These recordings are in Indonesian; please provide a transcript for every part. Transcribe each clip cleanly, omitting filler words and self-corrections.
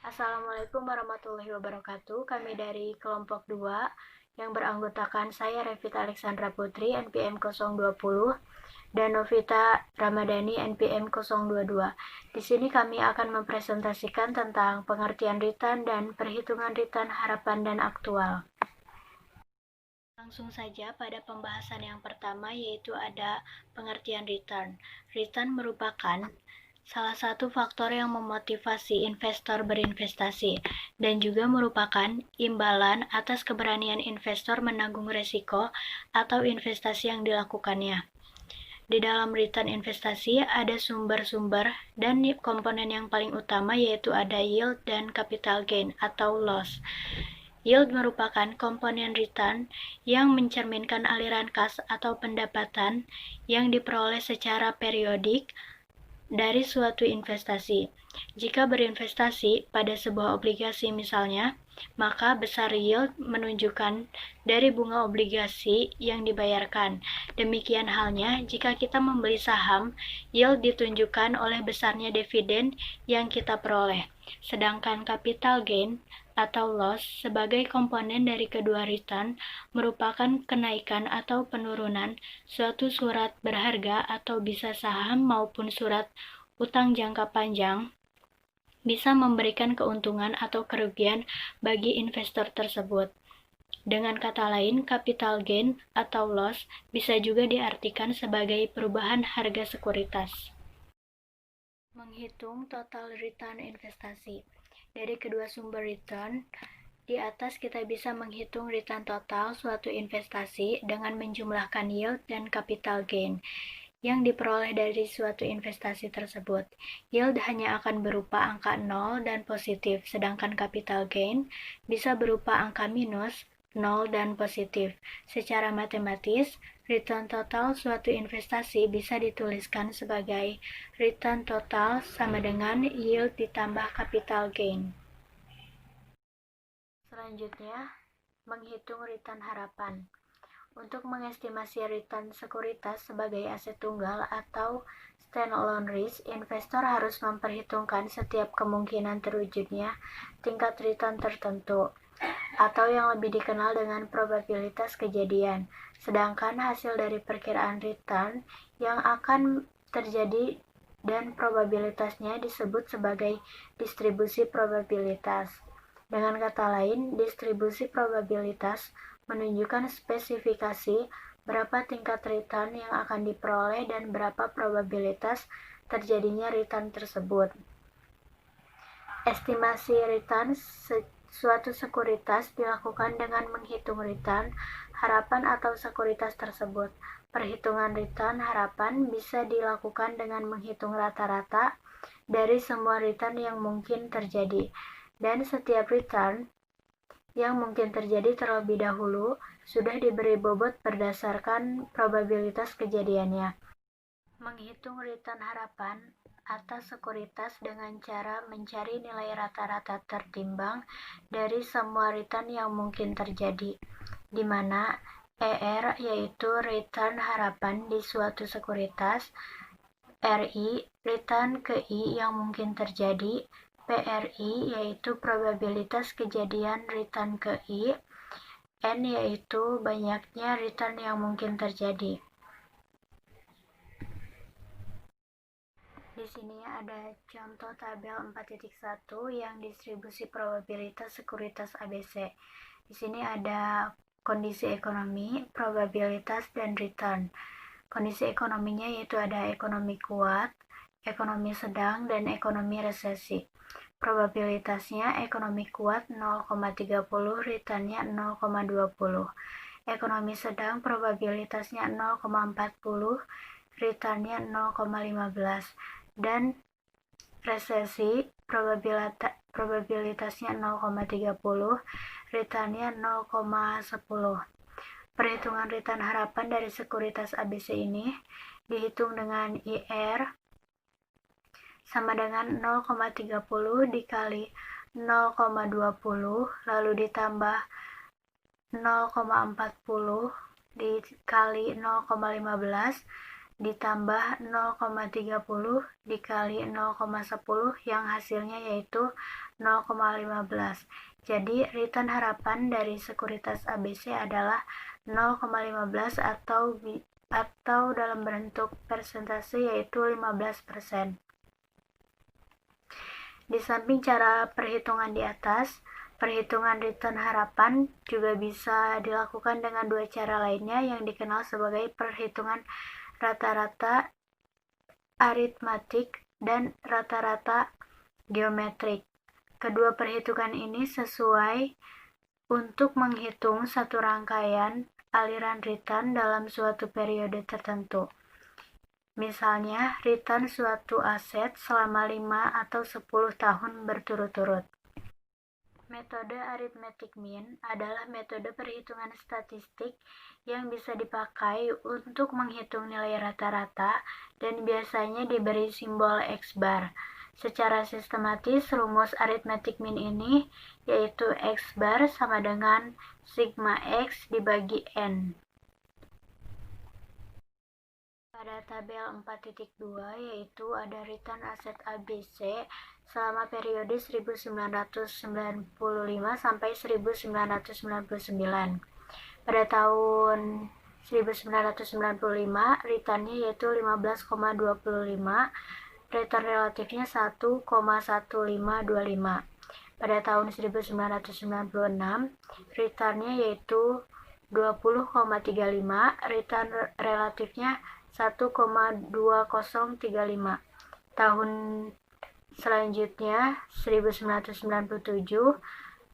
Assalamualaikum warahmatullahi wabarakatuh. Kami dari kelompok 2 yang beranggotakan saya Revita Alexandra Putri NPM 020 dan Novita Ramadhani NPM 022. Di sini kami akan mempresentasikan tentang pengertian return dan perhitungan return harapan dan aktual. Langsung saja pada pembahasan yang pertama, yaitu ada pengertian return. Return merupakan salah satu faktor yang memotivasi investor berinvestasi dan juga merupakan imbalan atas keberanian investor menanggung resiko atau investasi yang dilakukannya. Di dalam return investasi ada sumber-sumber dan komponen yang paling utama, yaitu ada yield dan capital gain atau loss. Yield merupakan komponen return yang mencerminkan aliran kas atau pendapatan yang diperoleh secara periodik dari suatu investasi. Jika berinvestasi pada sebuah obligasi misalnya, maka besar yield menunjukkan dari bunga obligasi yang dibayarkan. Demikian halnya jika kita membeli saham, yield ditunjukkan oleh besarnya dividen yang kita peroleh. Sedangkan capital gain atau loss sebagai komponen dari kedua return merupakan kenaikan atau penurunan suatu surat berharga atau bisa saham maupun surat utang jangka panjang bisa memberikan keuntungan atau kerugian bagi investor tersebut. Dengan kata lain, capital gain atau loss bisa juga diartikan sebagai perubahan harga sekuritas. Menghitung total return investasi. Dari kedua sumber return, di atas kita bisa menghitung return total suatu investasi dengan menjumlahkan yield dan capital gain yang diperoleh dari suatu investasi tersebut. Yield hanya akan berupa angka 0 dan positif, sedangkan capital gain bisa berupa angka minus, 0 dan positif. Secara matematis, return total suatu investasi bisa dituliskan sebagai return total sama dengan yield ditambah capital gain. Selanjutnya, menghitung return harapan. Untuk mengestimasi return sekuritas sebagai aset tunggal atau standalone risk, investor harus memperhitungkan setiap kemungkinan terwujudnya tingkat return tertentu, atau yang lebih dikenal dengan probabilitas kejadian. Sedangkan hasil dari perkiraan return yang akan terjadi dan probabilitasnya disebut sebagai distribusi probabilitas. Dengan kata lain, distribusi probabilitas menunjukkan spesifikasi berapa tingkat return yang akan diperoleh dan berapa probabilitas terjadinya return tersebut. Estimasi return suatu sekuritas dilakukan dengan menghitung return harapan atau sekuritas tersebut. Perhitungan return harapan bisa dilakukan dengan menghitung rata-rata dari semua return yang mungkin terjadi, dan setiap return yang mungkin terjadi terlebih dahulu sudah diberi bobot berdasarkan probabilitas kejadiannya. Menghitung return harapan atas sekuritas dengan cara mencari nilai rata-rata tertimbang dari semua return yang mungkin terjadi, di mana ER yaitu return harapan di suatu sekuritas, RI return ke I yang mungkin terjadi, PRI yaitu probabilitas kejadian return ke I, N yaitu banyaknya return yang mungkin terjadi. Di sini ada contoh tabel 4.1 yang distribusi probabilitas sekuritas ABC. Di sini ada kondisi ekonomi, probabilitas, dan return. Kondisi ekonominya yaitu ada ekonomi kuat, ekonomi sedang, dan ekonomi resesi. Probabilitasnya ekonomi kuat 0,30, returnnya 0,20. Ekonomi sedang probabilitasnya 0,40, returnnya 0,15. Dan resesi probabilitasnya 0,30, returnnya 0,10. Perhitungan return harapan dari sekuritas ABC ini dihitung dengan IR sama dengan 0,30 dikali 0,20 lalu ditambah 0,40 dikali 0,15 ditambah 0,30 dikali 0,10 yang hasilnya yaitu 0,15. Jadi return harapan dari sekuritas ABC adalah 0,15 atau dalam bentuk persentase yaitu 15%. Di samping cara perhitungan di atas, perhitungan return harapan juga bisa dilakukan dengan dua cara lainnya yang dikenal sebagai perhitungan rata-rata aritmatik dan rata-rata geometrik. Kedua perhitungan ini sesuai untuk menghitung satu rangkaian aliran return dalam suatu periode tertentu. Misalnya, return suatu aset selama 5 atau 10 tahun berturut-turut. Metode arithmetic mean adalah metode perhitungan statistik yang bisa dipakai untuk menghitung nilai rata-rata dan biasanya diberi simbol X bar. Secara sistematis, rumus arithmetic mean ini yaitu X bar sama dengan sigma X dibagi N. Pada tabel 4.2 yaitu ada return aset ABC selama periode 1995 sampai 1999. Pada tahun 1995 returnnya yaitu 15,25, return relatifnya 1,1525. Pada tahun 1996 returnnya yaitu 20,35, return relatifnya 1,2035. Tahun selanjutnya 1997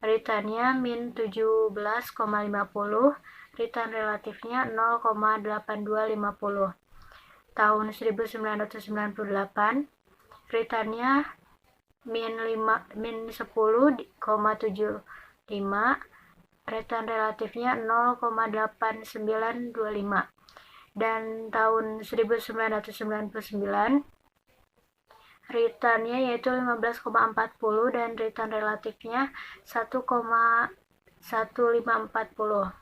returnnya min 17,50, return relatifnya 0,8250. Tahun 1998 returnnya min 10,75, return relatifnya 0,8925. Dan tahun 1999 returnnya yaitu 15,40 dan return relatifnya 1,1540.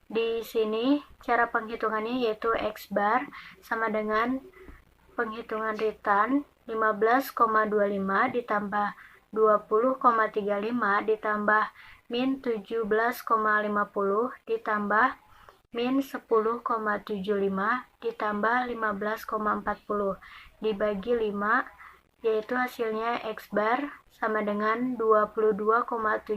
Di sini cara penghitungannya yaitu X bar sama dengan penghitungan return 15,25 ditambah 20,35 ditambah min 17,50 ditambah min 10,75 ditambah 15,40 dibagi 5, yaitu hasilnya X bar sama dengan 22,75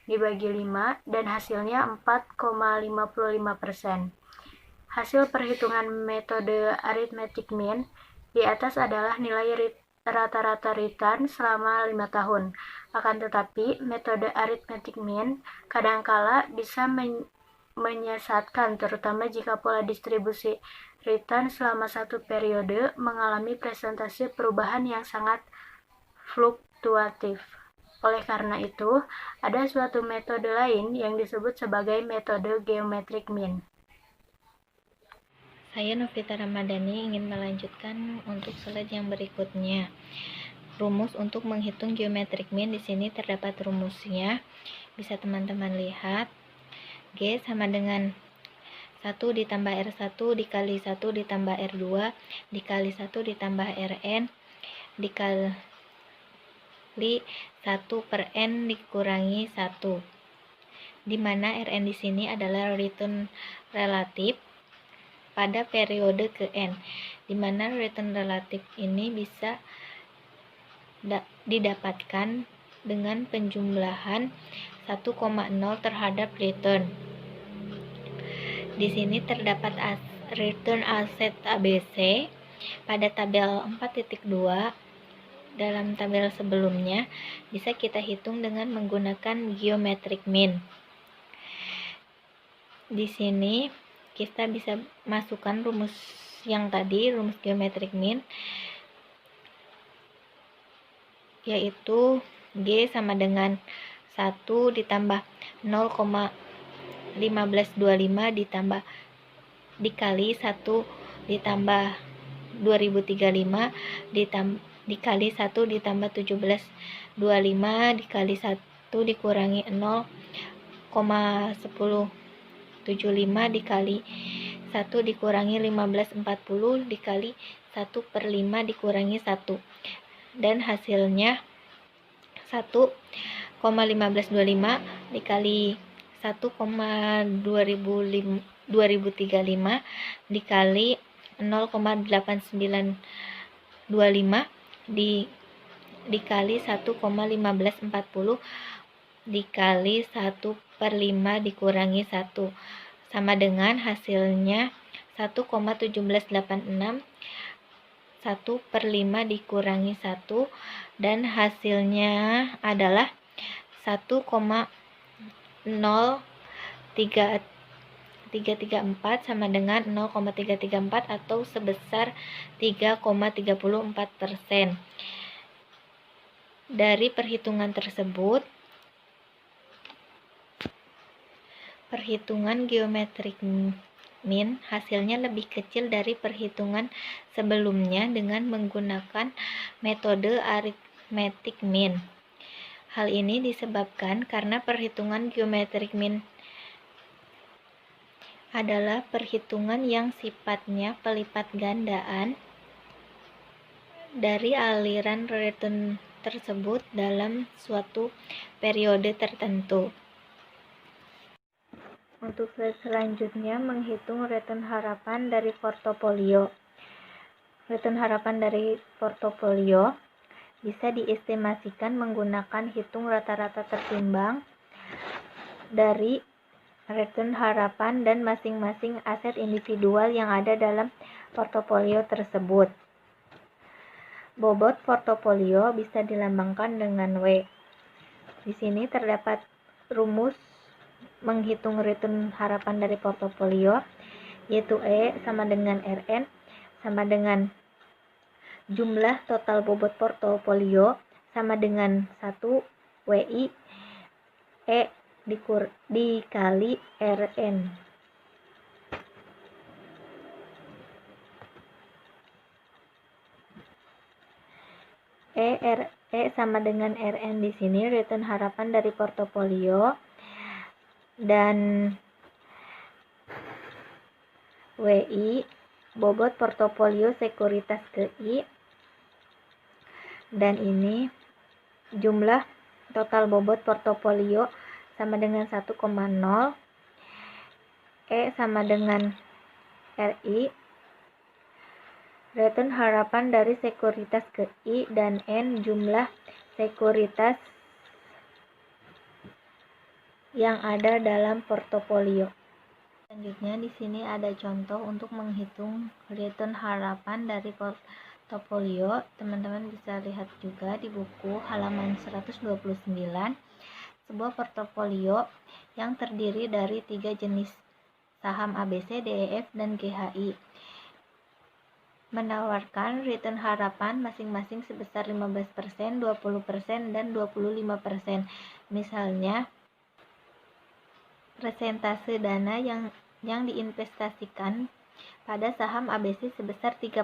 dibagi 5 dan hasilnya 4,55%. Hasil perhitungan metode arithmetic mean di atas adalah nilai rata-rata return selama 5 tahun. Akan tetapi, metode arithmetic mean kadangkala bisa menyesatkan, terutama jika pola distribusi return selama satu periode mengalami presentasi perubahan yang sangat fluktuatif. Oleh karena itu, ada suatu metode lain yang disebut sebagai metode geometric mean. Saya Novita Ramadhani ingin melanjutkan untuk slide yang berikutnya. Rumus untuk menghitung geometric mean di sini terdapat rumusnya. Bisa teman-teman lihat. G sama dengan 1 ditambah R1 dikali 1 ditambah R2 dikali 1 ditambah Rn dikali 1 per N dikurangi 1, di mana Rn di sini adalah return relatif pada periode ke N, di mana return relatif ini bisa didapatkan dengan penjumlahan 1,0 terhadap return. Di sini terdapat return aset ABC pada tabel 4.2. Dalam tabel sebelumnya bisa kita hitung dengan menggunakan geometric mean. Di sini kita bisa masukkan rumus yang tadi, rumus geometric mean, yaitu G sama dengan 1 ditambah 0,1525 ditambah dikali 1 ditambah 2035 dikali 1 ditambah 1725 dikali 1 dikurangi 0,1075 dikali 1 dikurangi 1540 dikali 1 per 5 dikurangi 1, dan hasilnya 1,1525 dikali 1,2035 dikali 0,8925 dikali 1,1540 dikali 1/5 dikurangi 1 sama dengan hasilnya 1,1786. 1/5 dikurangi 1 dan hasilnya adalah 1,0334 sama dengan 0,334 atau sebesar 3,34%. Dari perhitungan tersebut, perhitungan geometrik mean hasilnya lebih kecil dari perhitungan sebelumnya dengan menggunakan metode arithmetic mean. Hal ini disebabkan karena perhitungan geometrik mean adalah perhitungan yang sifatnya pelipat gandaan dari aliran return tersebut dalam suatu periode tertentu. Untuk selanjutnya, menghitung return harapan dari portofolio. Return harapan dari portofolio bisa diestimasikan menggunakan hitung rata-rata tertimbang dari return harapan dan masing-masing aset individual yang ada dalam portofolio tersebut. Bobot portofolio bisa dilambangkan dengan W. Di sini terdapat rumus menghitung return harapan dari portofolio, yaitu E sama dengan Rn sama dengan jumlah total bobot portofolio sama dengan 1 WI E dikali Rn. E sama dengan Rn di sini return harapan dari portofolio, dan WI bobot portofolio sekuritas KI, dan ini jumlah total bobot portofolio sama dengan 1,0, E sama dengan RI return harapan dari sekuritas KI, dan N jumlah sekuritas yang ada dalam portofolio. Selanjutnya di sini ada contoh untuk menghitung return harapan dari portofolio. Teman-teman bisa lihat juga di buku halaman 129. Sebuah portofolio yang terdiri dari 3 jenis saham ABC, DEF, dan GHI menawarkan return harapan masing-masing sebesar 15%, 20%, dan 25%. Misalnya, persentase dana yang diinvestasikan pada saham ABC sebesar 40%,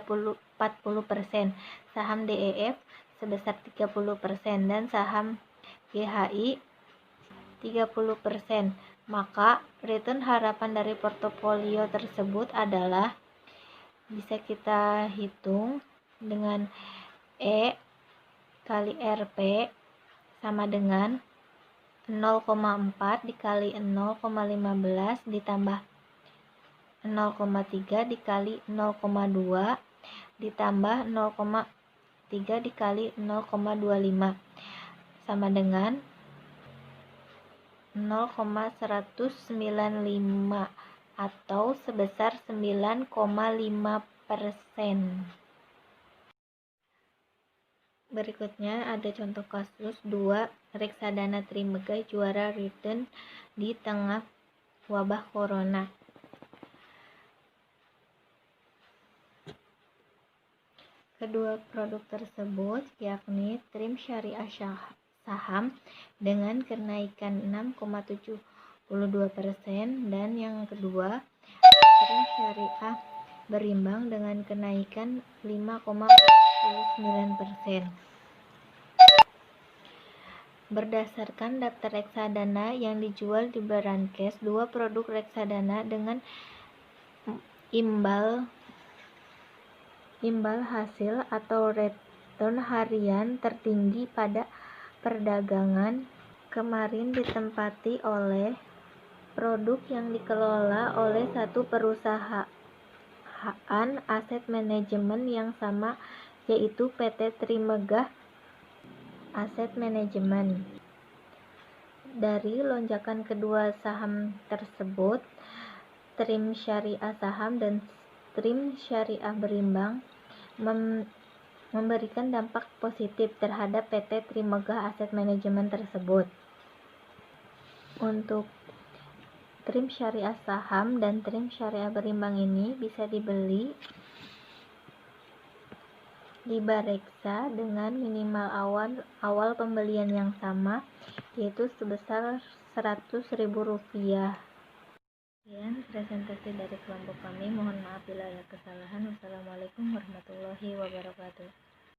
saham DEF sebesar 30%, dan saham GHI 30%. Maka return harapan dari portofolio tersebut adalah bisa kita hitung dengan E kali RP sama dengan 0,4 dikali 0,15 ditambah 0,3 dikali 0,2 ditambah 0,3 dikali 0,25 sama dengan 0,195 atau sebesar 9,5%. Berikutnya ada contoh kasus 2 reksadana Trimega juara return di tengah wabah corona. Kedua produk tersebut yakni Trim Syariah Saham dengan kenaikan 6,72% dan yang kedua Trim Syariah Berimbang dengan kenaikan 5,49%. Berdasarkan daftar reksadana yang dijual di Berankes, 2 produk reksadana dengan imbal hasil atau return harian tertinggi pada perdagangan kemarin ditempati oleh produk yang dikelola oleh satu perusahaan aset manajemen yang sama, yaitu PT Trimegah Asset Management. Dari lonjakan kedua saham tersebut, Trim Syariah Saham dan Trim Syariah Berimbang memberikan dampak positif terhadap PT Trimegah Asset Management tersebut. Untuk Trim Syariah Saham dan Trim Syariah Berimbang ini bisa dibeli di Bareksa dengan minimal awal pembelian yang sama, yaitu sebesar Rp100.000. Sekian presentasi dari kelompok kami. Mohon maaf bila ada kesalahan. Wassalamualaikum warahmatullahi wabarakatuh.